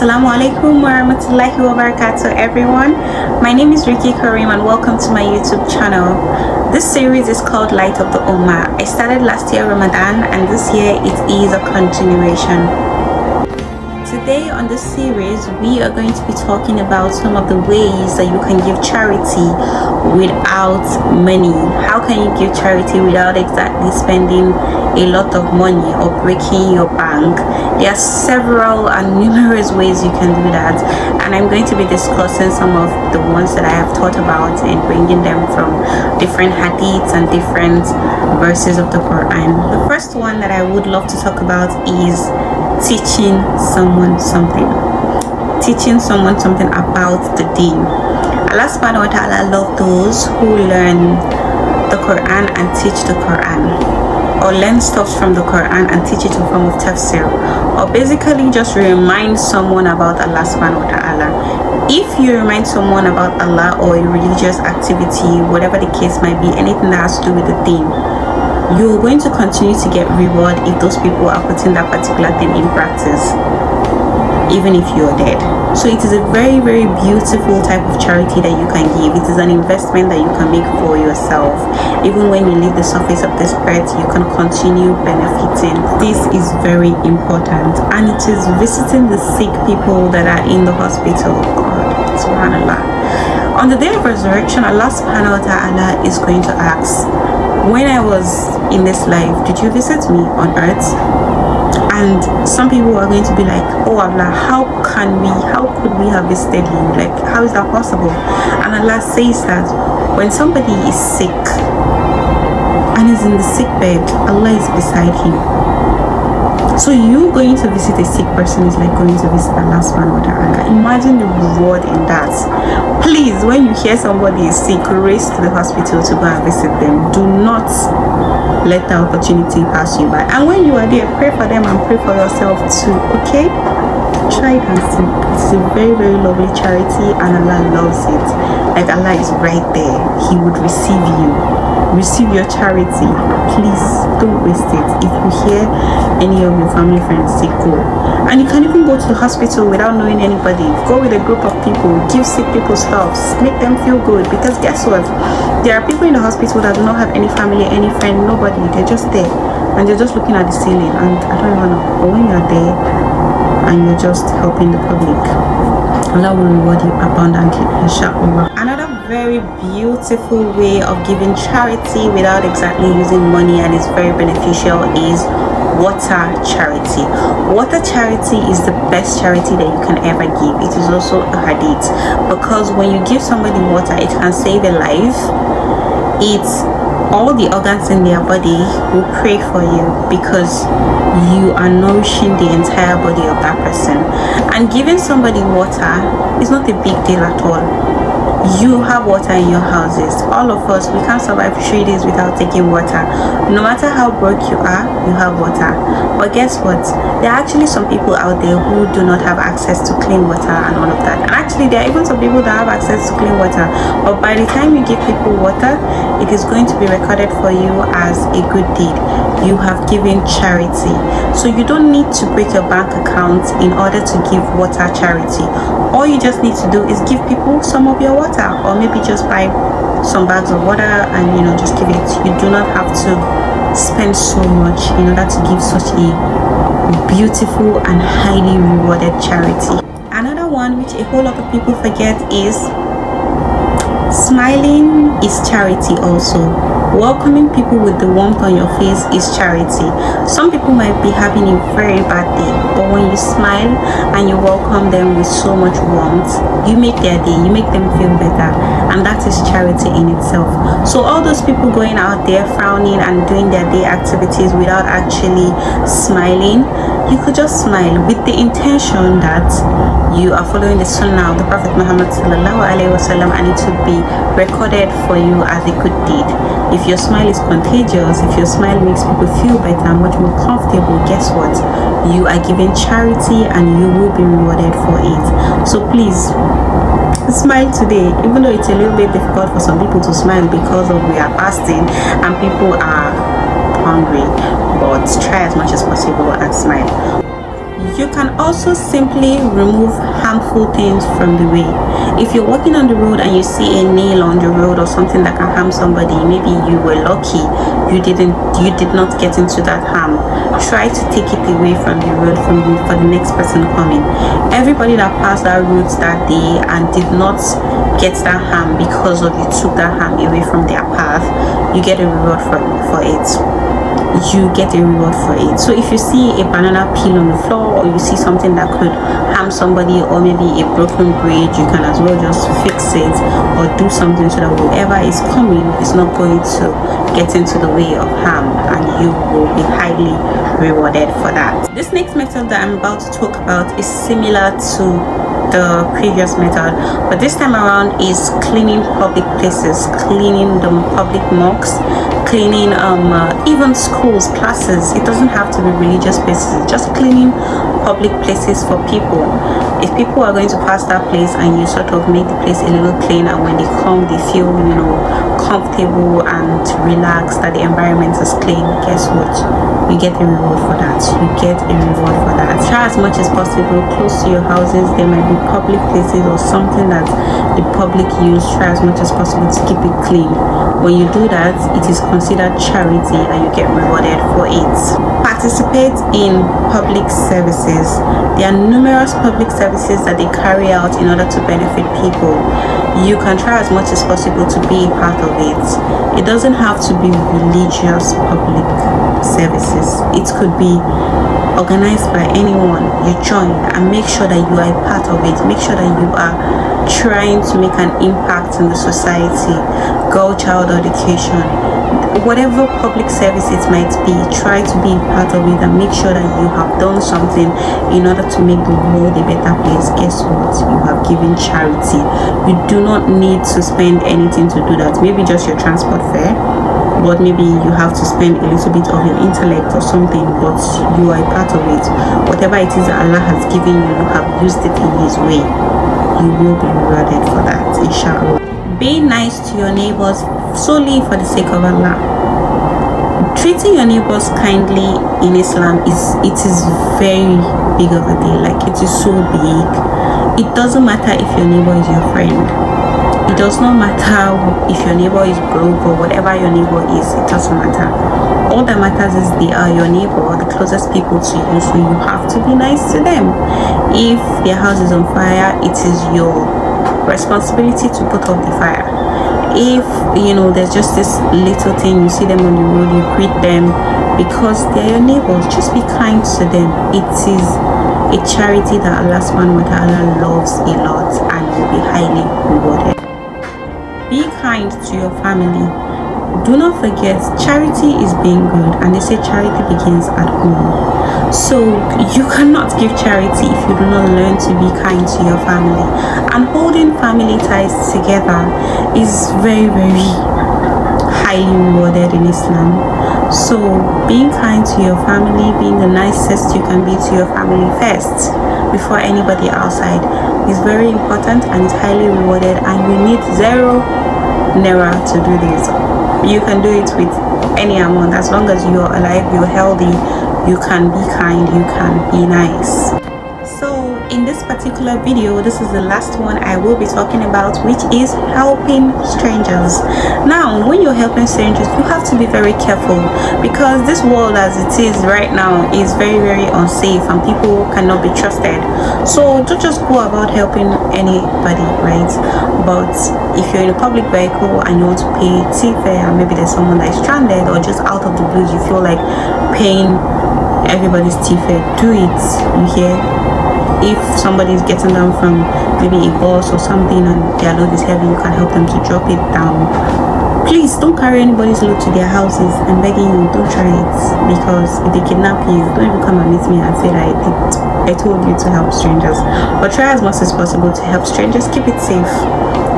Assalamu alaikum wa rahmatullahi wa barakatuh, everyone. My name is Ricky Karim and welcome to my YouTube channel. This series is called Light of the Ummah. I started last year Ramadan and this year it is a continuation. Today on this series, we are going to be talking about some of the ways that you can give charity without money. How can you give charity without exactly spending a lot of money or breaking your bank? There are several and numerous ways you can do that, and I'm going to be discussing some of the ones that I have thought about and bringing them from different hadiths and different verses of the Quran. The first one that I would love to talk about is teaching someone something. Teaching someone something about the deen. Allah subhanahu wa ta'ala loves those who learn the Quran and teach the Quran, or learn stuff from the Quran and teach it in form of tafsir, or basically just remind someone about Allah subhanahu wa ta'ala. If you remind someone about Allah or a religious activity, whatever the case might be, anything that has to do with the deen, you're going to continue to get reward if those people are putting that particular thing in practice, even if you're dead. So it is a very, very beautiful type of charity that you can give. It is an investment that you can make for yourself. Even when you leave the surface of this earth, you can continue benefiting. This is very important, and it is visiting the sick people that are in the hospital. God, subhanallah. On the day of resurrection, Allah subhanahu wa ta'ala is going to ask, when I was in this life, did you visit me on earth? And some people are going to be like, oh Allah, how could we have visited you? Like, how is that possible? And Allah says that when somebody is sick and is in the sick bed, Allah is beside him. So you going to visit a sick person is like going to visit Allah subhanahu wa ta'ala. Imagine the reward in that. Please, when you hear somebody is sick, race to the hospital to go and visit them. Do not let the opportunity pass you by. And when you are there, pray for them and pray for yourself too, okay? Try it and see. It's a very, very lovely charity and Allah loves it. Like, Allah is right there. He would receive you. Receive your charity. Please don't waste it. If you hear any of your family friends sick, go. And you can even go to the hospital without knowing anybody. Go with a group of people, give sick people stuff, make them feel good. Because guess what? There are people in the hospital that do not have any family, any friend, nobody. They're just there and they're just looking at the ceiling, and I don't even know. But when you're there and you're just helping the public, Allah will reward you abundantly, inshallah. Another very beautiful way of giving charity without exactly using money, and is very beneficial, is water charity. Water charity is the best charity that you can ever give. It is also a hadith, because when you give somebody water, it can save a life. It's all the organs in their body will pray for you, because you are nourishing the entire body of that person. And giving somebody water is not a big deal at all. You have water in your houses. All of us, we can't survive 3 days without taking water. No matter how broke you are, you have water. But guess what? There are actually some people out there who do not have access to clean water and all of that. And actually, there are even some people that have access to clean water. But by the time you give people water, it is going to be recorded for you as a good deed. You have given charity. So you don't need to break your bank account in order to give water charity. All you just need to do is give people some of your water, or maybe just buy some bags of water and just give it. You do not have to spend so much in order to give such a beautiful and highly rewarded charity. Another one which a whole lot of people forget is smiling is charity also. Welcoming people with the warmth on your face is charity. Some people might be having a very bad day, but when you smile and you welcome them with so much warmth, you make their day, you make them feel better, and that is charity in itself. So all those people going out there frowning and doing their day activities without actually smiling, you could just smile with the intention that you are following the sunnah of the Prophet Muhammad sallallahu alaihi wasallam, and it would be recorded for you as a good deed. If your smile is contagious, if your smile makes people feel better, much more comfortable, guess what? You are giving charity and you will be rewarded for it. So please, smile today, even though it's a little bit difficult for some people to smile because of we are fasting and people are hungry, but try as much as possible and smile. You can also simply remove harmful things from the way. If you're walking on the road and you see a nail on the road or something that can harm somebody, maybe you were lucky you did not get into that harm, try to take it away from the road for the next person coming. Everybody that passed that route that day and did not get that harm because of you took that harm away from their path, you get a reward for it. You get a reward for it. So if you see a banana peel on the floor, or you see something that could harm somebody, or maybe a broken bridge, you can as well just fix it or do something so that whoever is coming is not going to get into the way of harm, and you will be highly rewarded for that. This next method that I'm about to talk about is similar to the previous method, but this time around is cleaning public places, cleaning the public mosques, cleaning even schools, classes. It doesn't have to be religious places, just cleaning public places for people. If people are going to pass that place and you sort of make the place a little clean, and when they come they feel comfortable and relaxed that the environment is clean, guess what? You get a reward for that. You get a reward for that. Try as much as possible close to your houses. There might be public places or something that the public use. Try as much as possible to keep it clean. When you do that, it is considered charity and you get rewarded for it. Participate in public services. There are numerous public services that they carry out in order to benefit people. You can try as much as possible to be a part of it. It doesn't have to be religious public services. It could be organized by anyone. You join and make sure that you are a part of it. Make sure that you are trying to make an impact in the society. Girl child education, whatever public service it might be, try to be a part of it and make sure that you have done something in order to make the world a better place. Guess what? You have given charity. You do not need to spend anything to do that. Maybe just your transport fare, but maybe you have to spend a little bit of your intellect or something, but you are a part of it. Whatever it is that Allah has given you, you have used it in His way. You will be rewarded for that, inshallah. Be nice to your neighbors solely for the sake of Allah. Treating your neighbors kindly in Islam is very big of a deal. Like, it is so big. It doesn't matter if your neighbor is your friend. It does not matter if your neighbor is broke or whatever your neighbor is. It doesn't matter. All that matters is they are your neighbor, the closest people to you, so you have to be nice to them. If their house is on fire, it is your responsibility to put out the fire. If there's just this little thing, you see them on the road, you greet them because they're your neighbors. Just be kind to them. It is a charity that Allah subhanahu wa ta'ala loves a lot and will be highly rewarded. Be kind to your family. Do not forget, charity is being good, and they say charity begins at home. So you cannot give charity if you do not learn to be kind to your family. And holding family ties together is very, very highly rewarded in Islam. So being kind to your family, being the nicest you can be to your family first before anybody outside is very important and is highly rewarded, and you need 0 naira to do this. You can do it with any amount. As long as you're alive, you're healthy, you can be kind, you can be nice. So in this particular video, this is the last one I will be talking about, which is helping strangers. Now, when you're helping strangers, you have to be very careful, because this world as it is right now is very, very unsafe and people cannot be trusted. So don't just go about helping anybody, right? But if you're in a public vehicle and you want to pay tea fare, and maybe there's someone that is stranded, or just out of the blues you feel like paying everybody's tea fare, do it. You hear? If somebody is getting down from maybe a bus or something and their load is heavy, you can help them to drop it down. Please don't carry anybody's load to their houses. I'm begging you, don't try it, because if they kidnap you, don't even come and meet me and say that I told you to help strangers. But try as much as possible to help strangers. Keep it safe.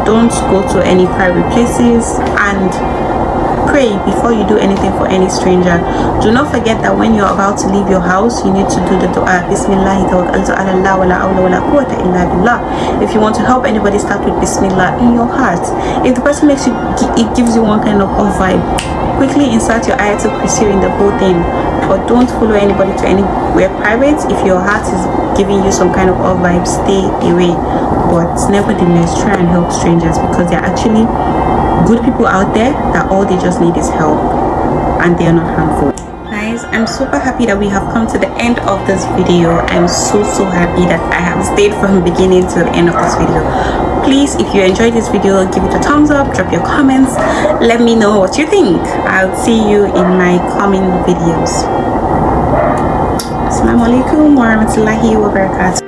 Don't go to any private places, and pray before you do anything for any stranger. Do not forget that when you're about to leave your house, you need to do the dua, Bismillah tawakkaltu ala Allah wa la hawla wa la quwwata illa billah. If you want to help anybody, start with Bismillah in your heart. If the person makes you, it gives you one kind of off vibe, quickly insert your ayatul kursi in the whole thing. but don't follow anybody to anywhere private. If your heart is giving you some kind of odd vibe, stay away. But nevertheless, try and help strangers, because they're actually good people out there that all they just need is help, and they are not harmful. Guys, I'm super happy that we have come to the end of this video. I'm so happy that I have stayed from beginning to the end of this video. Please, if you enjoyed this video, give it a thumbs up, drop your comments, let me know what you think. I'll see you in my coming videos. Assalamu alaikum warahmatullahi wabarakatuh.